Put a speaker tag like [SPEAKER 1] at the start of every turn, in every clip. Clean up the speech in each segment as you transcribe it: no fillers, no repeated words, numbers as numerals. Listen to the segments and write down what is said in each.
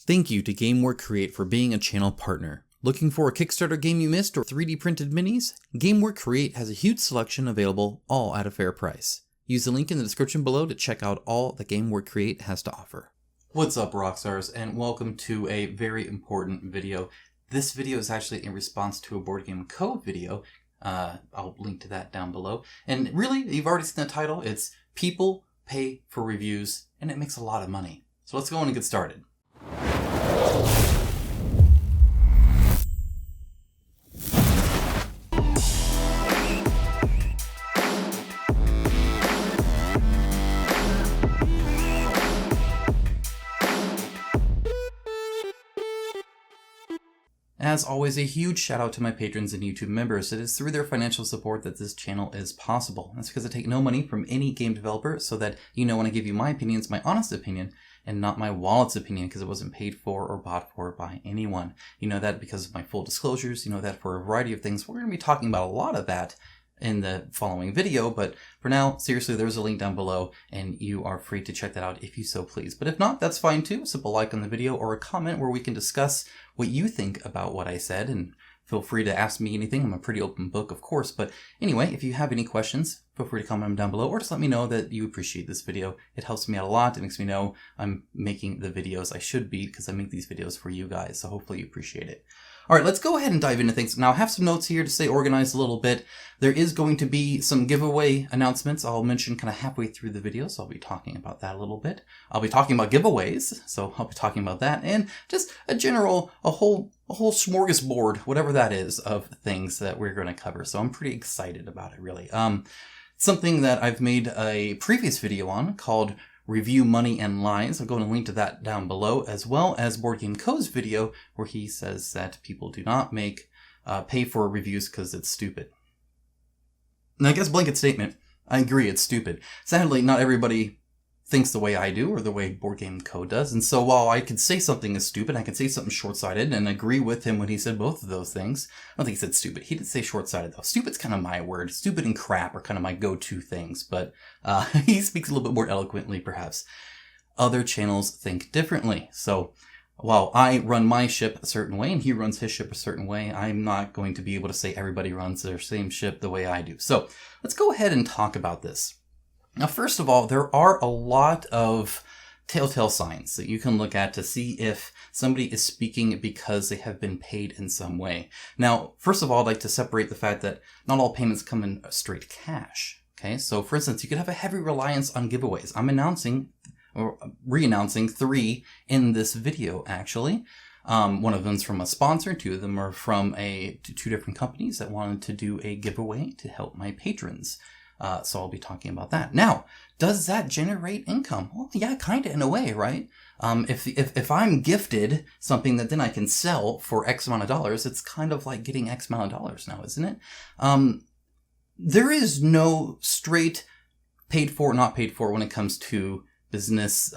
[SPEAKER 1] Thank you to GameWare Create for being a channel partner. Looking for a Kickstarter game you missed or 3D printed minis? GameWare Create has a huge selection available, all at a fair price. Use the link in the description below to check out all that GameWare Create has to offer. What's up, Rockstars, and welcome to a very important video. This video is actually in response to a Board Game Co. video. I'll link to that down below. And really, you've already seen the title. It's People Pay for Reviews, and it makes a lot of money. So let's go on and get started. As always, a huge shout out to my patrons and YouTube members. It is through their financial support that this channel is possible. That's because I take no money from any game developer, so that you know when I give you my opinion, it's my honest opinion and not my wallet's opinion, because it wasn't paid for or bought for by anyone. You know that because of my full disclosures. You know that for a variety of things. We're going to be talking about a lot of that in the following video, but for now, seriously, there's a link down below and you are free to check that out if you so please. But if not, that's fine too. Simple like on the video or a comment where we can discuss what you think about what I said, and feel free to ask me anything. I'm a pretty open book, of course. But anyway, if you have any questions, feel free to comment them down below, or just let me know that you appreciate this video. It helps me out a lot. It makes me know I'm making the videos I should be, because I make these videos for you guys. So hopefully you appreciate it. All right, let's go ahead and dive into things. Now, I have some notes here to stay organized a little bit. There is going to be some giveaway announcements I'll mention kind of halfway through the video, so I'll be talking about that a little bit. I'll be talking about giveaways, so I'll be talking about that, and just a whole smorgasbord, whatever that is, of things that we're going to cover. So I'm pretty excited about it, really. Something that I've made a previous video on called Review Money and Lies. I'll go and link to that down below, as well as Board Game Co.'s video where he says that people do not pay for reviews because it's stupid. And I guess blanket statement, I agree, it's stupid. Sadly, not everybody thinks the way I do or the way Board Game Co. does. And so while I could say something is stupid, I could say something short-sighted and agree with him when he said both of those things. I don't think he said stupid. He didn't say short-sighted, though. Stupid's kind of my word. Stupid and crap are kind of my go-to things. But he speaks a little bit more eloquently, perhaps. Other channels think differently. So while I run my ship a certain way and he runs his ship a certain way, I'm not going to be able to say everybody runs their same ship the way I do. So let's go ahead and talk about this. Now, first of all, there are a lot of telltale signs that you can look at to see if somebody is speaking because they have been paid in some way. Now, first of all, I'd like to separate the fact that not all payments come in straight cash. Okay, so for instance, you could have a heavy reliance on giveaways. I'm announcing or re-announcing 3 in this video, actually. One of them's from a sponsor, 2 of them are from 2 different companies that wanted to do a giveaway to help my patrons. So I'll be talking about that. Now, does that generate income? Well, yeah, kind of in a way, right? If I'm gifted something that then I can sell for X amount of dollars, it's kind of like getting X amount of dollars now, isn't it? There is no straight paid for, not paid for when it comes to business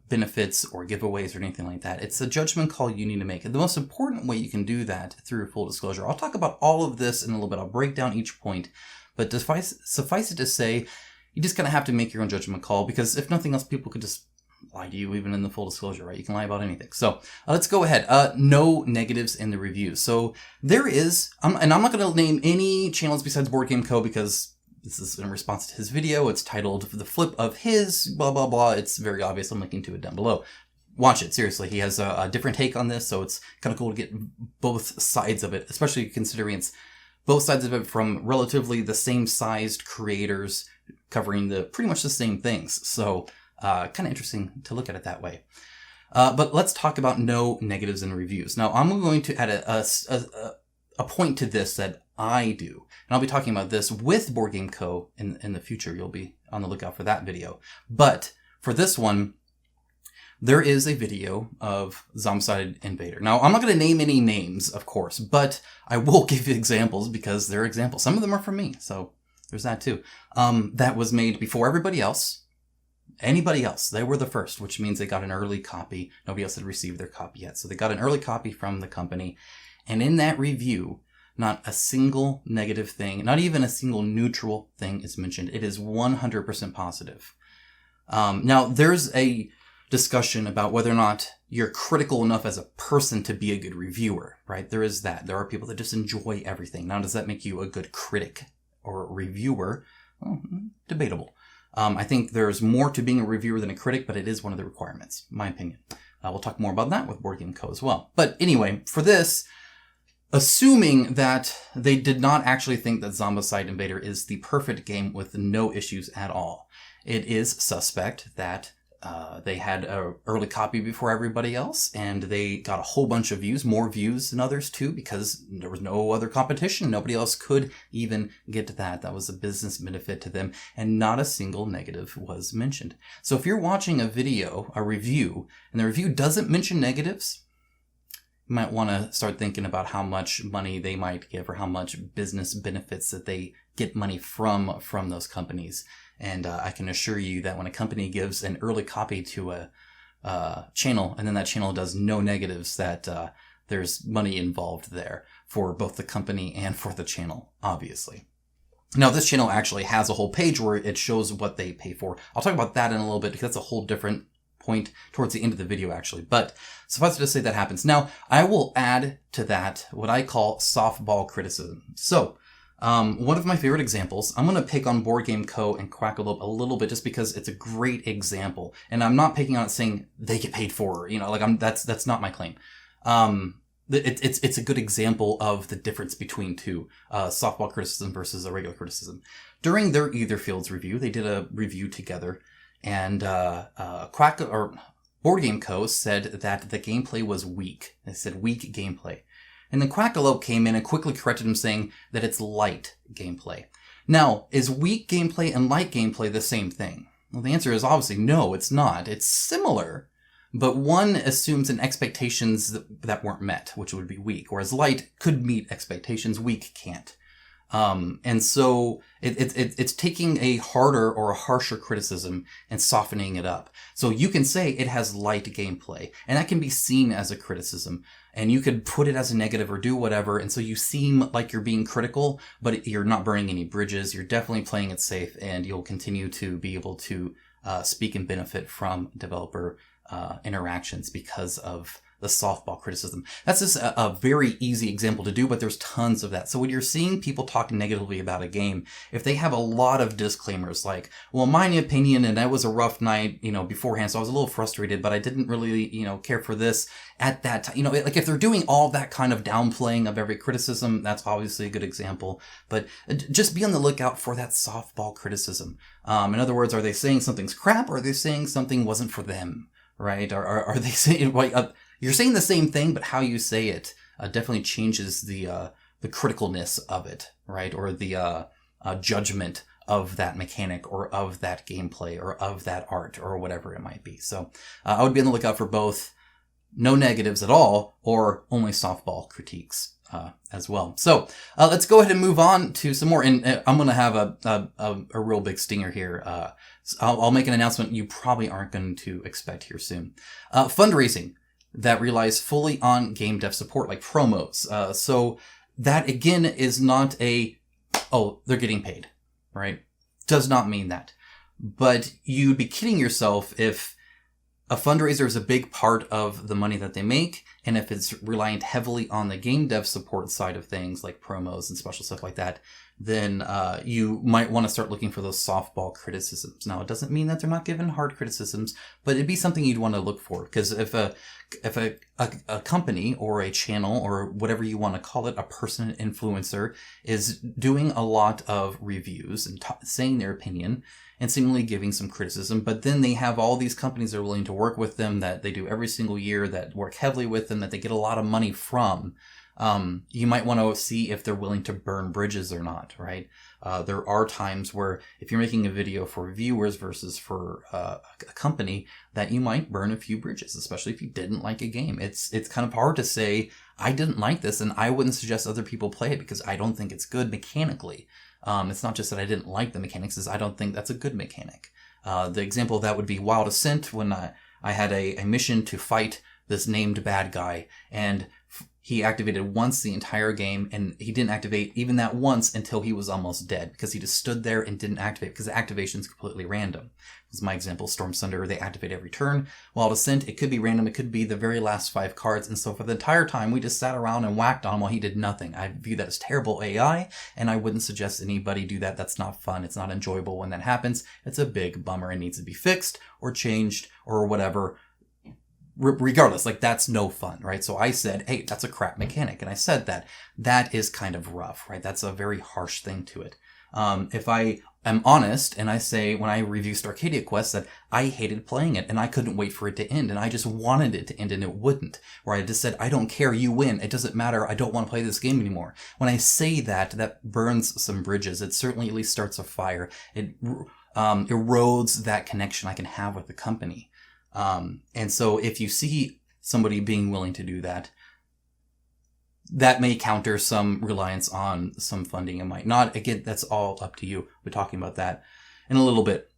[SPEAKER 1] benefits or giveaways or anything like that. It's a judgment call you need to make. And the most important way you can do that through full disclosure. I'll talk about all of this in a little bit. I'll break down each point. But suffice it to say, you just kind of have to make your own judgment call, because if nothing else, people could just lie to you even in the full disclosure, right? You can lie about anything. So let's go ahead. No negatives in the reviews. So there is, and I'm not going to name any channels besides Board Game Co. because this is in response to his video. It's titled The Flip of His, blah, blah, blah. It's very obvious. I'm linking to it down below. Watch it, seriously. He has a different take on this, so it's kind of cool to get both sides of it, especially considering it's both sides of it from relatively the same sized creators covering pretty much the same things. So kind of interesting to look at it that way. But let's talk about no negatives in reviews. Now, I'm going to add a point to this that I do. And I'll be talking about this with Board Game Co. in the future. You'll be on the lookout for that video. But for this one, there is a video of Zombicide Invader. Now, I'm not going to name any names, of course, but I will give you examples because they're examples. Some of them are from me, so there's that too. That was made before everybody else. Anybody else. They were the first, which means they got an early copy. Nobody else had received their copy yet. So they got an early copy from the company. And in that review, not a single negative thing, not even a single neutral thing is mentioned. It is 100% positive. Now, there's discussion about whether or not you're critical enough as a person to be a good reviewer, right? There is that. There are people that just enjoy everything. Now, does that make you a good critic or reviewer? Well, debatable. I think there's more to being a reviewer than a critic, but it is one of the requirements, my opinion. We'll talk more about that with Board Game Co. as well. But anyway, for this, assuming that they did not actually think that Zombicide Invader is the perfect game with no issues at all, it is suspect that they had an early copy before everybody else, and they got a whole bunch of views, more views than others too, because there was no other competition. Nobody else could even get to that. That was a business benefit to them, and not a single negative was mentioned. So if you're watching a video, a review, and the review doesn't mention negatives, you might want to start thinking about how much money they might give or how much business benefits that they get money from those companies. And I can assure you that when a company gives an early copy to a channel and then that channel does no negatives, that there's money involved there for both the company and for the channel, obviously. Now, this channel actually has a whole page where it shows what they pay for. I'll talk about that in a little bit because that's a whole different point towards the end of the video, actually. But suffice it to say that happens. Now, I will add to that what I call softball criticism. So, one of my favorite examples, I'm going to pick on Board Game Co. and Quackalope a little bit just because it's a great example. And I'm not picking on it saying they get paid for, that's not my claim. It's a good example of the difference between two, softball criticism versus a regular criticism. During their Either Fields review, they did a review together, and Board Game Co. said that the gameplay was weak. They said weak gameplay. And then Quackalope came in and quickly corrected him, saying that it's light gameplay. Now, is weak gameplay and light gameplay the same thing? Well, the answer is obviously no, it's not. It's similar, but one assumes an expectations that weren't met, which would be weak, whereas light could meet expectations, weak can't. And so it's taking a harder or a harsher criticism and softening it up. So you can say it has light gameplay, and that can be seen as a criticism. And you could put it as a negative or do whatever. And so you seem like you're being critical, but you're not burning any bridges. You're definitely playing it safe, and you'll continue to be able to speak and benefit from developer interactions because of the softball criticism. That's just a very easy example to do, but there's tons of that. So when you're seeing people talk negatively about a game, if they have a lot of disclaimers like, well, my opinion, and that was a rough night, beforehand, so I was a little frustrated, but I didn't really, care for this at that time. Like if they're doing all that kind of downplaying of every criticism, that's obviously a good example. But just be on the lookout for that softball criticism. In other words, are they saying something's crap, or are they saying something wasn't for them, right? Or are they saying, you're saying the same thing, but how you say it definitely changes the criticalness of it, right? Or the judgment of that mechanic or of that gameplay or of that art or whatever it might be. So I would be on the lookout for both no negatives at all or only softball critiques as well. So let's go ahead and move on to some more. And I'm going to have a real big stinger here. I'll make an announcement you probably aren't going to expect here soon. Fundraising that relies fully on game dev support, like promos. So that, again, is not they're getting paid, right? Does not mean that. But you'd be kidding yourself if a fundraiser is a big part of the money that they make, and if it's reliant heavily on the game dev support side of things, like promos and special stuff like that, then you might want to start looking for those softball criticisms. Now, it doesn't mean that they're not given hard criticisms, but it'd be something you'd want to look for. Because if a company or a channel or whatever you want to call it, a person, an influencer, is doing a lot of reviews and saying their opinion and seemingly giving some criticism, but then they have all these companies that are willing to work with them, that they do every single year, that work heavily with them, that they get a lot of money from, you might want to see if they're willing to burn bridges or not, right? There are times where if you're making a video for viewers versus for a company, that you might burn a few bridges, especially if you didn't like a game. It's kind of hard to say, I didn't like this and I wouldn't suggest other people play it because I don't think it's good mechanically. It's not just that I didn't like the mechanics, it's I don't think that's a good mechanic. The example of that would be Wild Ascent, when I had a mission to fight this named bad guy, and he activated once the entire game, and he didn't activate even that once until he was almost dead, because he just stood there and didn't activate, because the activation is completely random. This is my example, Storm Thunder, they activate every turn. Wild Ascent, it could be random, it could be the very last 5 cards, and so for the entire time, we just sat around and whacked on him while he did nothing. I view that as terrible AI, and I wouldn't suggest anybody do that. That's not fun, it's not enjoyable when that happens. It's a big bummer, it needs to be fixed, or changed, or whatever. Regardless, like, that's no fun, right? So I said, hey, that's a crap mechanic. And I said that is kind of rough, right? That's a very harsh thing to it. If I am honest and I say, when I review Starcadia Quest, that I hated playing it and I couldn't wait for it to end and I just wanted it to end and it wouldn't. Where I just said, I don't care, you win. It doesn't matter. I don't want to play this game anymore. When I say that, that burns some bridges. It certainly at least starts a fire. It erodes that connection I can have with the company. And so if you see somebody being willing to do that, that may counter some reliance on some funding. It might not. Again, that's all up to you. We're talking about that in a little bit.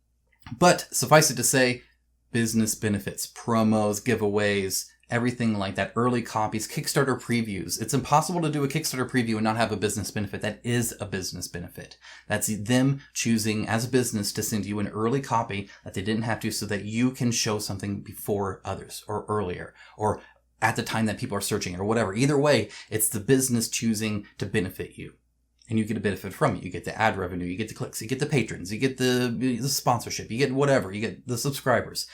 [SPEAKER 1] But suffice it to say, business benefits, promos, giveaways, everything like that, early copies, Kickstarter previews. It's impossible to do a Kickstarter preview and not have a business benefit. That is a business benefit. That's them choosing as a business to send you an early copy that they didn't have to, so that you can show something before others, or earlier, or at the time that people are searching, or whatever. Either way, it's the business choosing to benefit you. And you get a benefit from it. You get the ad revenue, you get the clicks, you get the patrons, you get the sponsorship, you get whatever, you get the subscribers.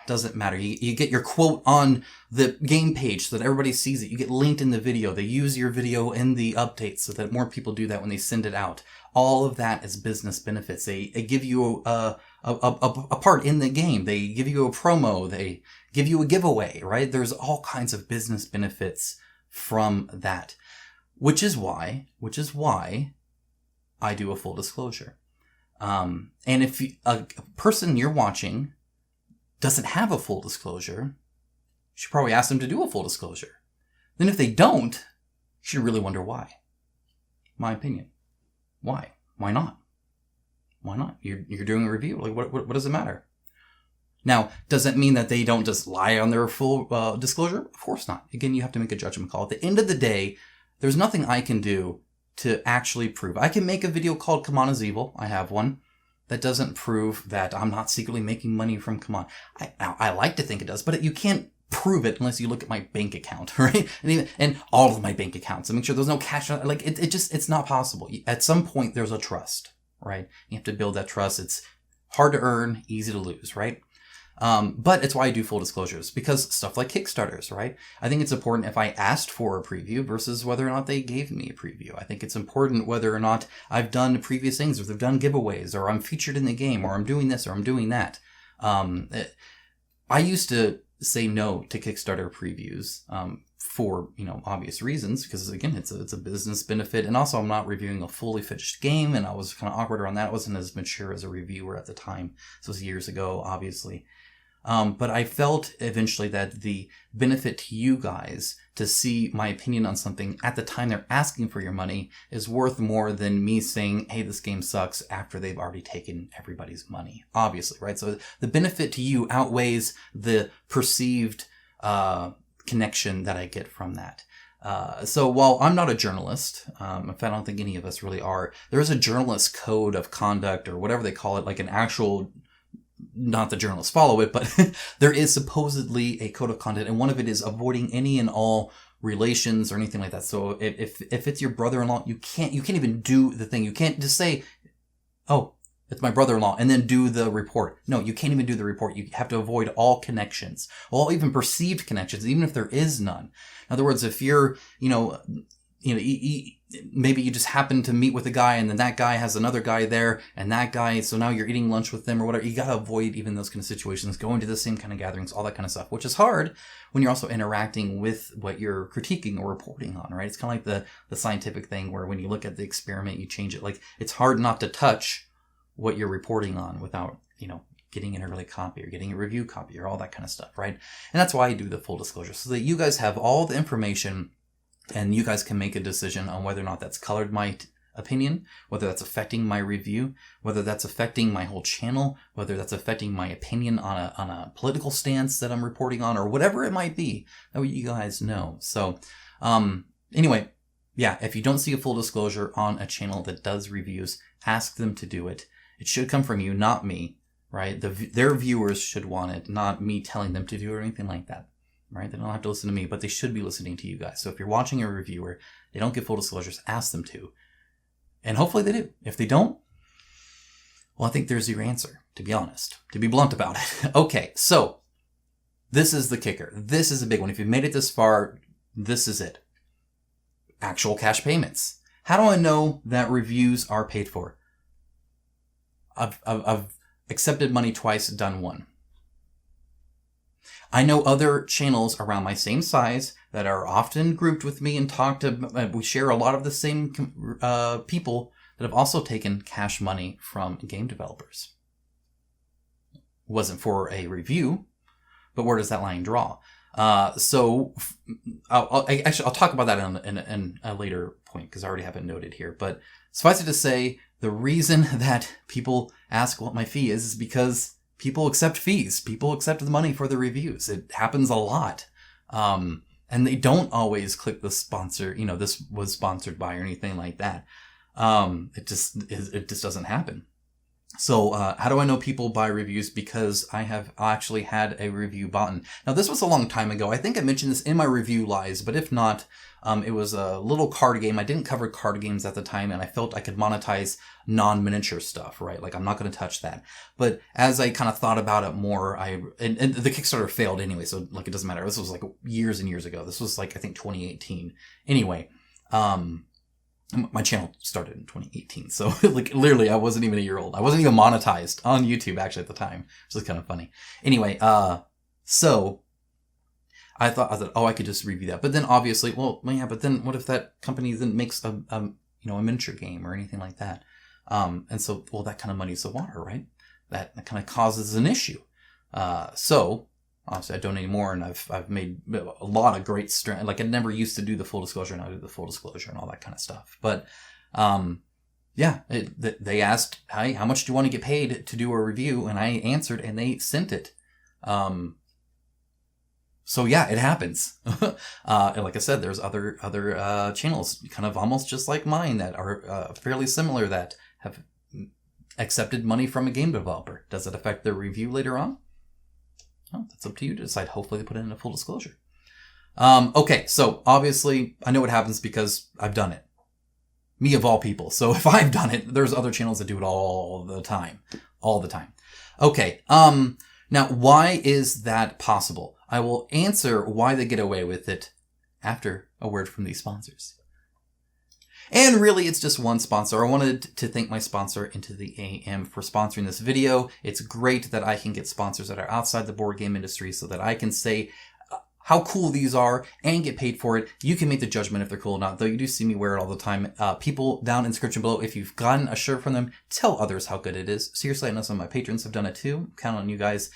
[SPEAKER 1] Doesn't matter. You get your quote on the game page so that everybody sees it. You get linked in the video. They use your video in the updates so that more people do that when they send it out. All of that is business benefits. They give you a part in the game. They give you a promo. They give you a giveaway, right? There's all kinds of business benefits from that, which is why I do a full disclosure. And if a person you're watching doesn't have a full disclosure, you should probably ask them to do a full disclosure. Then if they don't, you should really wonder why. My opinion. Why? Why not? Why not? You're doing a review. Like, what does it matter? Now, does that mean that they don't just lie on their full disclosure? Of course not. Again, you have to make a judgment call. At the end of the day, there's nothing I can do to actually prove. I can make a video called Come On Is Evil. I have one. That doesn't prove that I'm not secretly making money from Come On. I like to think it does, but you can't prove it unless you look at my bank account, right? And all of my bank accounts and make sure there's no cash. Like, it's not possible. At some point, there's a trust, right? You have to build that trust. It's hard to earn, easy to lose, right? But it's why I do full disclosures, because stuff like Kickstarters, right? I think it's important if I asked for a preview versus whether or not they gave me a preview. I think it's important whether or not I've done previous things, or they've done giveaways, or I'm featured in the game, or I'm doing this, or I'm doing that. I used to say no to Kickstarter previews, for, obvious reasons, because again, it's a business benefit. And also I'm not reviewing a fully finished game, and I was kind of awkward around that. I wasn't as mature as a reviewer at the time. This was years ago, obviously. But I felt eventually that the benefit to you guys to see my opinion on something at the time they're asking for your money is worth more than me saying, hey, this game sucks, after they've already taken everybody's money, obviously, right? So the benefit to you outweighs the perceived connection that I get from that. So while I'm not a journalist, in fact, I don't think any of us really are, there is a journalist code of conduct, or whatever they call it, like an actual, not the journalists follow it, but there is supposedly a code of conduct, and one of it is avoiding any and all relations or anything like that. So if it's your brother-in-law, you can't even do the thing. You can't just say, oh, it's my brother-in-law, and then do the report. No, you can't even do the report. You have to avoid all connections, all even perceived connections, even if there is none. In other words, if you're, maybe you just happen to meet with a guy, and then that guy has another guy there, and that guy, so now you're eating lunch with them or whatever. You gotta avoid even those kind of situations, going to the same kind of gatherings, all that kind of stuff, which is hard when you're also interacting with what you're critiquing or reporting on, right? It's kind of like the scientific thing where when you look at the experiment, you change it. Like, it's hard not to touch what you're reporting on without, getting an early copy or getting a review copy or all that kind of stuff, right? And that's why I do the full disclosure, so that you guys have all the information and you guys can make a decision on whether or not that's colored my opinion, whether that's affecting my review, whether that's affecting my whole channel, whether that's affecting my opinion on a political stance that I'm reporting on, or whatever it might be. That way you guys know. So Anyway, yeah, if you don't see a full disclosure on a channel that does reviews, ask them to do it. It should come from you, not me, right? Their viewers should want it, not me telling them to do it or anything like that, right? They don't have to listen to me, but they should be listening to you guys. So if you're watching a reviewer, they don't give full disclosures, ask them to. And hopefully they do. If they don't, well, I think there's your answer, to be honest, to be blunt about it. Okay, so this is the kicker. This is a big one. If you've made it this far, this is it. Actual cash payments. How do I know that reviews are paid for? I've accepted money twice, done one. I know other channels around my same size that are often grouped with me and we share a lot of the same people that have also taken cash money from game developers. It wasn't for a review, but where does that line draw? So I'll talk about that in a later point because I already have it noted here. But suffice it to say, the reason that people ask what my fee is because people accept fees. People accept the money for the reviews. It happens a lot. And they don't always click the sponsor, this was sponsored by or anything like that. It just doesn't happen. So, how do I know people buy reviews? Because I have actually had a review button. Now, this was a long time ago. I think I mentioned this in my review lives, but if not, it was a little card game. I didn't cover card games at the time, and I felt I could monetize non-miniature stuff, right? Like, I'm not going to touch that. But as I kind of thought about it more, and the Kickstarter failed anyway, so, like, it doesn't matter. This was, like, years and years ago. This was, like, I think 2018. Anyway, my channel started in 2018, so like literally I wasn't even a year old. I wasn't even monetized on YouTube actually at the time, which is kind of funny. Anyway, so I thought, oh, I could just review that. But then obviously, well, yeah, but then what if that company then makes a miniature game or anything like that? And so, well, that kind of muddies the water, right? That kind of causes an issue. So obviously I donate more, and I've made a lot of great strength. Like I never used to do the full disclosure, and I do the full disclosure and all that kind of stuff. But yeah, they asked, "Hi, how much do you want to get paid to do a review?" And I answered, and they sent it. So yeah, it happens. And like I said, there's other channels, kind of almost just like mine, that are fairly similar that have accepted money from a game developer. Does it affect their review later on? Well, that's up to you to decide. Hopefully they put it in a full disclosure. Okay, so obviously I know what happens because I've done it. Me of all people. So if I've done it, there's other channels that do it all the time. All the time. Okay, now why is that possible? I will answer why they get away with it after a word from these sponsors. And really, it's just one sponsor. I wanted to thank my sponsor, INTOTHEAM, for sponsoring this video. It's great that I can get sponsors that are outside the board game industry so that I can say how cool these are and get paid for it. You can make the judgment if they're cool or not, though you do see me wear it all the time. People down in the description below, if you've gotten a shirt from them, tell others how good it is. Seriously, I know some of my patrons have done it too. Count on you guys.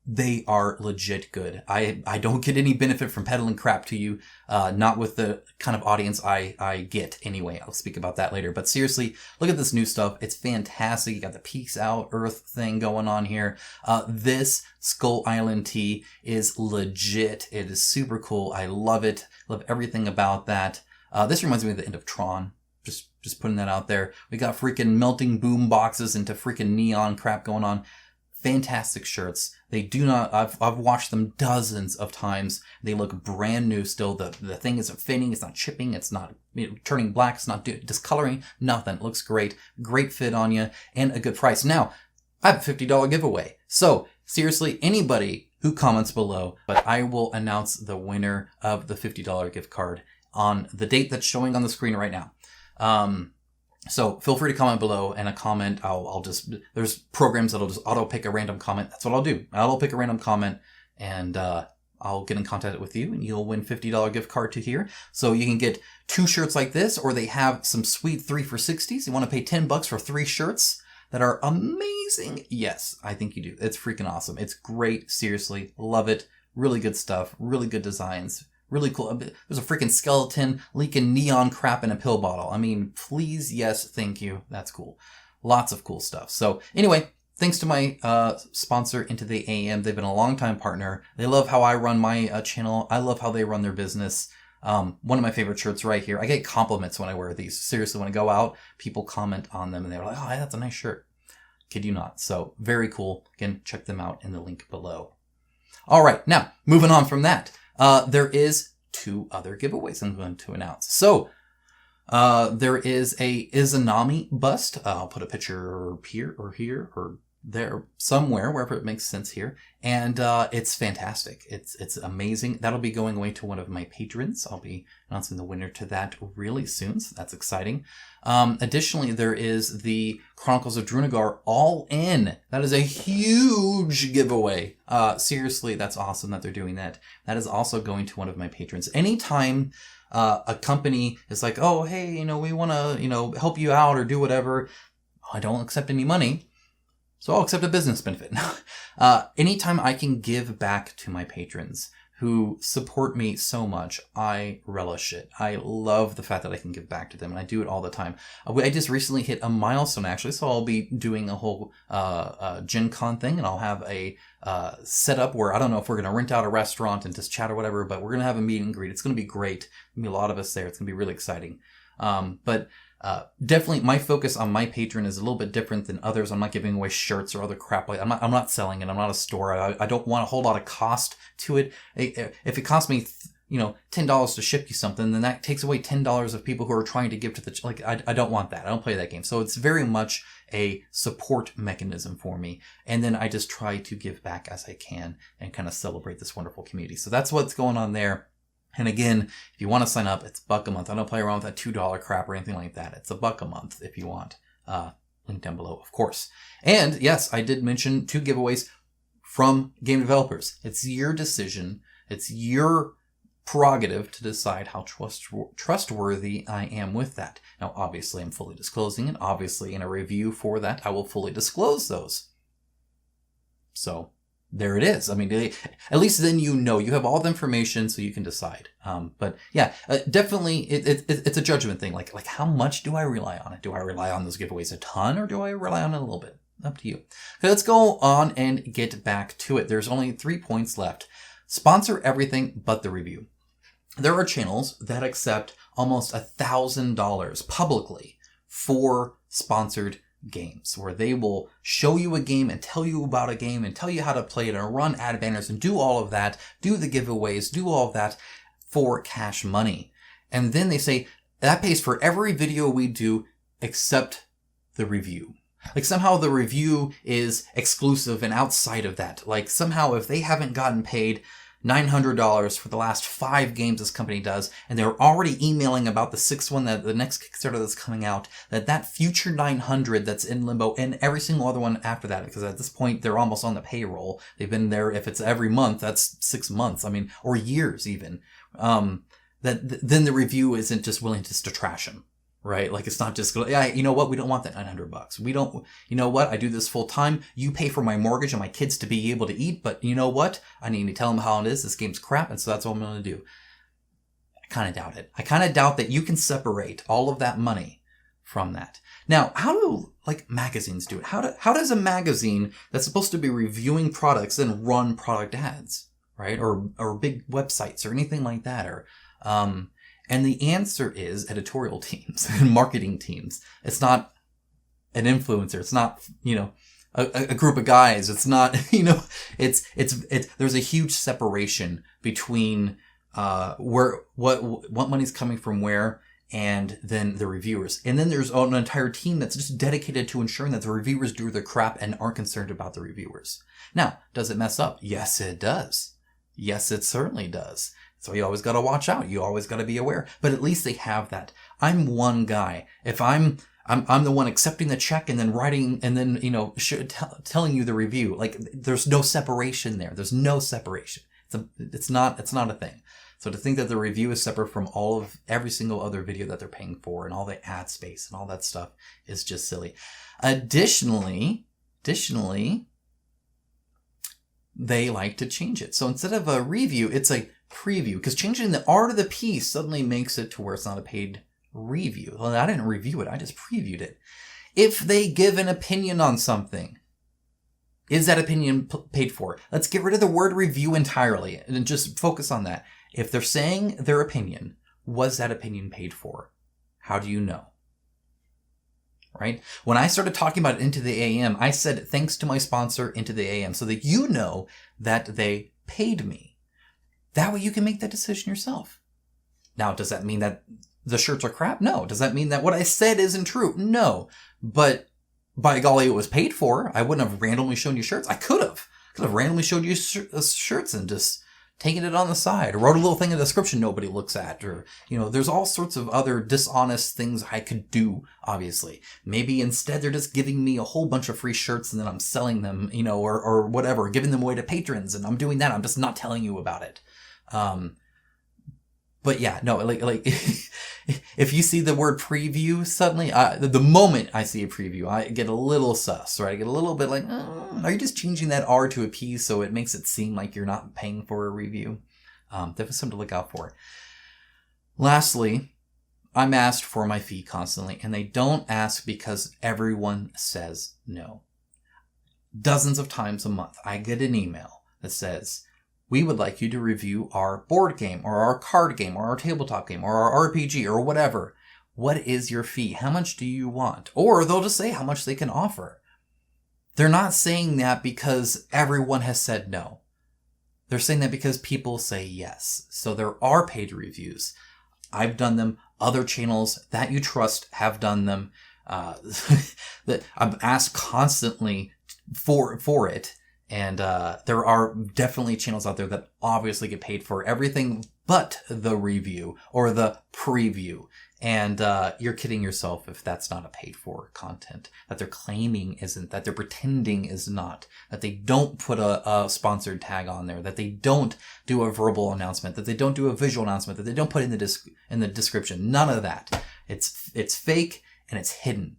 [SPEAKER 1] They are legit good. I don't get any benefit from peddling crap to you, not with the kind of audience I get anyway. I'll speak about that later. But seriously, look at this new stuff. It's fantastic. You got the Peace Out Earth thing going on here. This Skull Island tee is legit. It is super cool. I love it. Love everything about that. This reminds me of the end of Tron. Just putting that out there. We got freaking melting boom boxes into freaking neon crap going on. Fantastic shirts. They do not, I've watched them dozens of times. They look brand new still. The thing isn't fading, it's not chipping, it's not turning black, it's not discoloring, nothing. It looks great. Great fit on you, and a good price. Now, I have a $50 giveaway. So, seriously, anybody who comments below, but I will announce the winner of the $50 gift card on the date that's showing on the screen right now. So feel free to comment below, and a comment, I'll just, there's programs that'll just auto pick a random comment. That's what I'll do. I'll pick a random comment, and I'll get in contact with you, and you'll win $50 gift card to here. So you can get 2 shirts like this, or they have some sweet 3 for $60s. You want to pay $10 for 3 shirts that are amazing? Yes, I think you do. It's freaking awesome. It's great. Seriously, love it. Really good stuff. Really good designs. Really cool. There's a freaking skeleton leaking neon crap in a pill bottle. I mean, please, yes, thank you. That's cool. Lots of cool stuff. So anyway, thanks to my sponsor, INTOTHEAM. They've been a long-time partner. They love how I run my channel. I love how they run their business. One of my favorite shirts right here. I get compliments when I wear these. Seriously, when I go out, people comment on them and they're like, oh, that's a nice shirt. Kid you not. So very cool. Again, check them out in the link below. All right. Now, moving on from that, there is 2 other giveaways I'm going to announce. So there is a Izanami bust. I'll put a picture here or there somewhere, wherever it makes sense here. And it's fantastic. It's amazing. That'll be going away to one of my patrons. I'll be announcing the winner to that really soon, so that's exciting. Additionally, there is the Chronicles of Drunagar All In. That is a huge giveaway. Seriously, that's awesome that they're doing that. That is also going to one of my patrons. Anytime a company is like, oh, hey, we want to, help you out or do whatever, I don't accept any money. So I'll accept a business benefit. Anytime I can give back to my patrons who support me so much, I relish it. I love the fact that I can give back to them, and I do it all the time. I just recently hit a milestone, actually, so I'll be doing a whole Gen Con thing, and I'll have a setup where I don't know if we're going to rent out a restaurant and just chat or whatever, but we're going to have a meet and greet. It's going to be great. There's going to be a lot of us there. It's going to be really exciting. Definitely my focus on my patron is a little bit different than others. I'm not giving away shirts or other crap like I'm not selling it. I'm not a store. I don't want a whole lot of cost to it. If it costs me, $10 to ship you something, then that takes away $10 of people who are trying to give to the, I don't want that. I don't play that game. So it's very much a support mechanism for me. And then I just try to give back as I can and kind of celebrate this wonderful community. So that's what's going on there. And again, if you want to sign up, it's $1 a month. I don't play around with that $2 crap or anything like that. It's $1 a month if you want. Link down below, of course. And yes, I did mention 2 giveaways from game developers. It's your decision. It's your prerogative to decide how trustworthy I am with that. Now, obviously, I'm fully disclosing it. Obviously, in a review for that, I will fully disclose those. So there it is. I mean, at least then you have all the information so you can decide. But yeah, definitely it's a judgment thing. Like how much do I rely on it? Do I rely on those giveaways a ton or do I rely on it a little bit? Up to you. Okay, let's go on and get back to it. There's only 3 points left. Sponsor everything but the review. There are channels that accept almost $1,000 publicly for sponsored games, where they will show you a game and tell you about a game and tell you how to play it and run ad banners and do all of that, do the giveaways, do all of that for cash money. And then they say that pays for every video we do except the review. Like somehow the review is exclusive and outside of that. Like somehow if they haven't gotten paid $900 for the last 5 games this company does, and they're already emailing about the 6th one, that the next Kickstarter that's coming out, that future 900 that's in limbo, and every single other one after that, because at this point they're almost on the payroll. They've been there. If it's every month, that's 6 months. I mean, or years even. Then the review isn't just willing just to trash them. Right? Like it's not just, yeah, you know what? We don't want that $900. We don't, you know what? I do this full time. You pay for my mortgage and my kids to be able to eat, but you know what? I need to tell them how it is. This game's crap. And so that's what I'm going to do. I kind of doubt it. I kind of doubt that you can separate all of that money from that. Now, how do magazines do it? How does a magazine that's supposed to be reviewing products then run product ads, right? Or big websites or anything like that? And the answer is editorial teams and marketing teams. It's not an influencer. It's not, a group of guys. It's not, it's there's a huge separation between, what money's coming from where, and then the reviewers. And then there's an entire team that's just dedicated to ensuring that the reviewers do their crap and aren't concerned about the reviewers. Now, does it mess up? Yes, it does. Yes, it certainly does. So you always got to watch out. You always got to be aware. But at least they have that. I'm one guy. If I'm the one accepting the check and then writing and then, telling you the review, like there's no separation there. There's no separation. It's not a thing. So to think that the review is separate from every single other video that they're paying for and all the ad space and all that stuff is just silly. Additionally, they like to change it. So instead of a review, it's a preview, because changing the art of the piece suddenly makes it to where it's not a paid review. Well, I didn't review it. I just previewed it. If they give an opinion on something, is that opinion paid for? Let's get rid of the word review entirely and just focus on that. If they're saying their opinion, was that opinion paid for? How do you know? Right? When I started talking about Into the AM, I said thanks to my sponsor, Into the AM, so that you know that they paid me. That way you can make that decision yourself. Now, does that mean that the shirts are crap? No. Does that mean that what I said isn't true? No. But by golly, it was paid for. I wouldn't have randomly shown you shirts. I could have randomly showed you shirts and just taken it on the side, or wrote a little thing in the description nobody looks at, or, there's all sorts of other dishonest things I could do, obviously. Maybe instead they're just giving me a whole bunch of free shirts and then I'm selling them, or whatever, giving them away to patrons, and I'm doing that. I'm just not telling you about it. But yeah, no, like if you see the word preview suddenly, the moment I see a preview, I get a little sus, right? I get a little bit like, are you just changing that R to a P so it makes it seem like you're not paying for a review? That was something to look out for. Lastly, I'm asked for my fee constantly, and they don't ask because everyone says no. Dozens of times a month, I get an email that says, we would like you to review our board game or our card game or our tabletop game or our RPG or whatever. What is your fee? How much do you want? Or they'll just say how much they can offer. They're not saying that because everyone has said no. They're saying that because people say yes. So there are paid reviews. I've done them. Other channels that you trust have done them. That I'm asked constantly for it. And there are definitely channels out there that obviously get paid for everything but the review or the preview. And you're kidding yourself if that's not a paid for content, that they're claiming isn't, that they're pretending is not, that they don't put a sponsored tag on there, that they don't do a verbal announcement, that they don't do a visual announcement, that they don't put in the description. None of that. It's fake and it's hidden.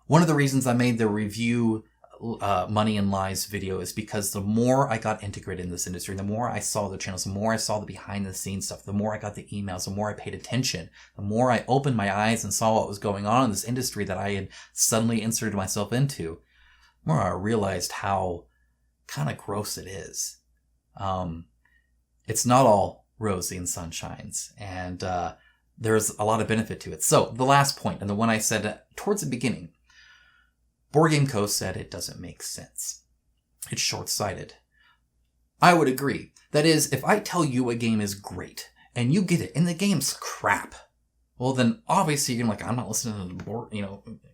[SPEAKER 1] One of the reasons I made the review Money and Lies video is because the more I got integrated in this industry, the more I saw the channels, the more I saw the behind the scenes stuff, the more I got the emails, the more I paid attention, the more I opened my eyes and saw what was going on in this industry that I had suddenly inserted myself into, the more I realized how kind of gross it is. It's not all rosy and sunshines, and there's a lot of benefit to it. So the last point, and the one I said towards the beginning, Board Game Co. said it doesn't make sense. It's short-sighted. I would agree. That is, if I tell you a game is great, and you get it, and the game's crap, well then obviously you're like, I'm not listening to the board,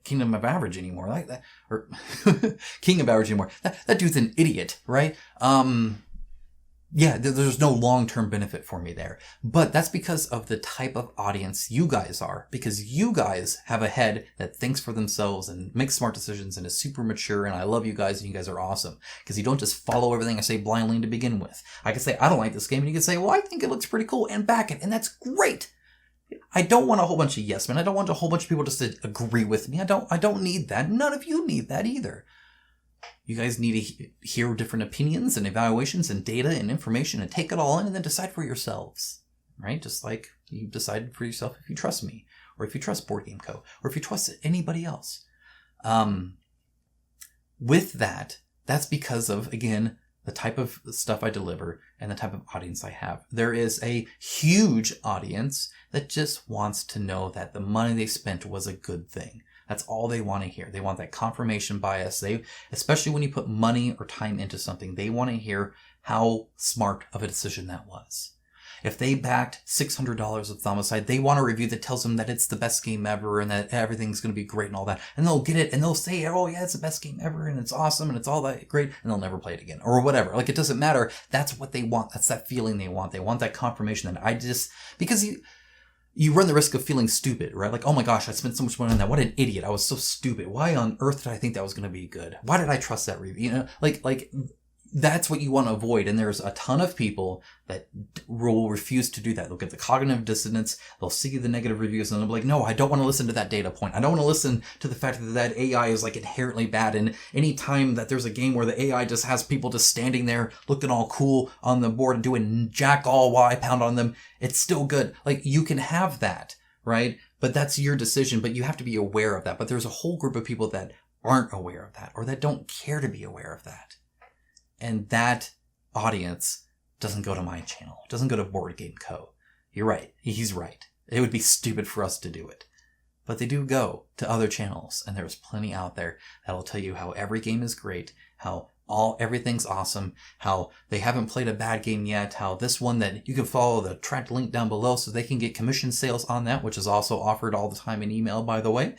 [SPEAKER 1] Kingdom of Average anymore, like that, or King of Average anymore. That dude's an idiot, right? Yeah, there's no long-term benefit for me there. But that's because of the type of audience you guys are. Because you guys have a head that thinks for themselves and makes smart decisions and is super mature, and I love you guys and you guys are awesome. Because you don't just follow everything I say blindly to begin with. I can say, I don't like this game, and you can say, well, I think it looks pretty cool, and back it, and that's great. I don't want a whole bunch of yes men. I don't want a whole bunch of people just to agree with me. I don't need that. None of you need that either. You guys need to hear different opinions and evaluations and data and information and take it all in and then decide for yourselves, right? Just like you decided for yourself if you trust me, or if you trust Board Game Co., or if you trust anybody else. With that, that's because of, again, the type of stuff I deliver and the type of audience I have. There is a huge audience that just wants to know that the money they spent was a good thing. That's all they want to hear. They want that confirmation bias. Especially when you put money or time into something, they want to hear how smart of a decision that was. If they backed $600 of Thomicide, they want a review that tells them that it's the best game ever and that everything's going to be great and all that. And they'll get it and they'll say, oh yeah, it's the best game ever and it's awesome and it's all that great, and they'll never play it again or whatever. Like, it doesn't matter. That's what they want. That's that feeling they want. They want that confirmation that because you run the risk of feeling stupid, right? Like, oh my gosh, I spent so much money on that. What an idiot. I was so stupid. Why on earth did I think that was going to be good? Why did I trust that review? Like that's what you want to avoid. And there's a ton of people that will refuse to do that. They'll get the cognitive dissonance. They'll see the negative reviews and they'll be like, no, I don't want to listen to that data point. I don't want to listen to the fact that AI is like inherently bad. And any time that there's a game where the AI just has people just standing there looking all cool on the board and doing jack all while I pound on them, it's still good. Like, you can have that, right? But that's your decision, but you have to be aware of that. But there's a whole group of people that aren't aware of that or that don't care to be aware of that. And that audience doesn't go to my channel. It doesn't go to Board Game Co. You're right. He's right. It would be stupid for us to do it. But they do go to other channels, and there's plenty out there that'll tell you how every game is great, how everything's awesome, how they haven't played a bad game yet, how this one that you can follow the tracked link down below so they can get commission sales on that, which is also offered all the time in email, by the way.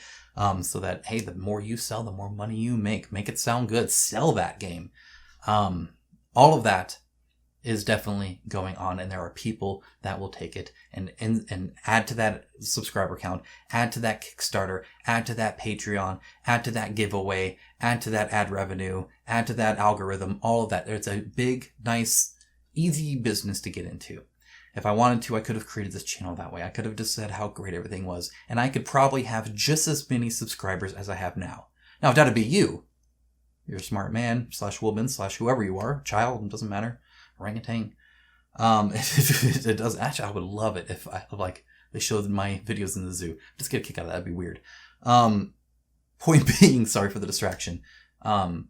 [SPEAKER 1] So that, hey, the more you sell, the more money you make. Make it sound good. Sell that game. All of that is definitely going on, and there are people that will take it and add to that subscriber count, add to that Kickstarter, add to that Patreon, add to that giveaway, add to that ad revenue, add to that algorithm, all of that. It's a big, nice, easy business to get into. If I wanted to, I could have created this channel that way. I could have just said how great everything was, and I could probably have just as many subscribers as I have now. Now, if that'd be you, you're a smart man / woman / whoever you are, child, it doesn't matter. Orangutan. It does. Actually, I would love it if they showed my videos in the zoo. Just get a kick out of that. That'd be weird. Point being, sorry for the distraction.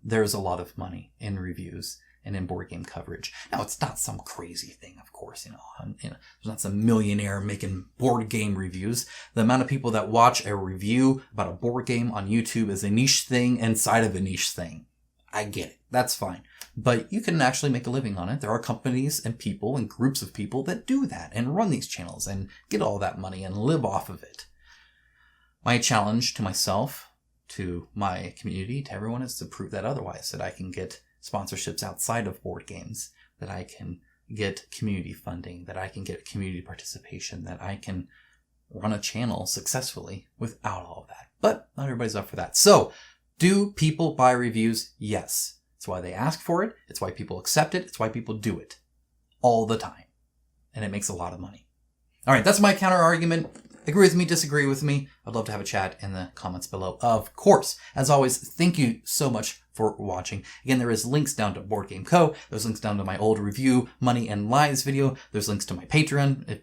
[SPEAKER 1] There's a lot of money in reviews and in board game coverage. Now, it's not some crazy thing, of course. There's not some millionaire making board game reviews. The amount of people that watch a review about a board game on YouTube is a niche thing inside of a niche thing. I get it. That's fine. But you can actually make a living on it. There are companies and people and groups of people that do that and run these channels and get all that money and live off of it. My challenge to myself, to my community, to everyone is to prove that otherwise, that I can get sponsorships outside of board games, that I can get community funding, that I can get community participation, that I can run a channel successfully without all of that. But not everybody's up for that. So, do people buy reviews? Yes. It's why they ask for it. It's why people accept it. It's why people do it all the time. And it makes a lot of money. All right, that's my counter argument. Agree with me, disagree with me. I'd love to have a chat in the comments below. Of course, as always, thank you so much for watching. Again, there is links down to Board Game Co. There's links down to my old review, Money and Lies video. There's links to my Patreon, if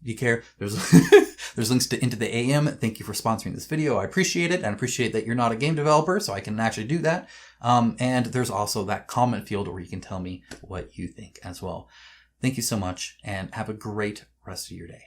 [SPEAKER 1] you care. There's there's links to INTOTHEAM. Thank you for sponsoring this video. I appreciate it, and I appreciate that you're not a game developer, so I can actually do that. And there's also that comment field where you can tell me what you think as well. Thank you so much, and have a great rest of your day.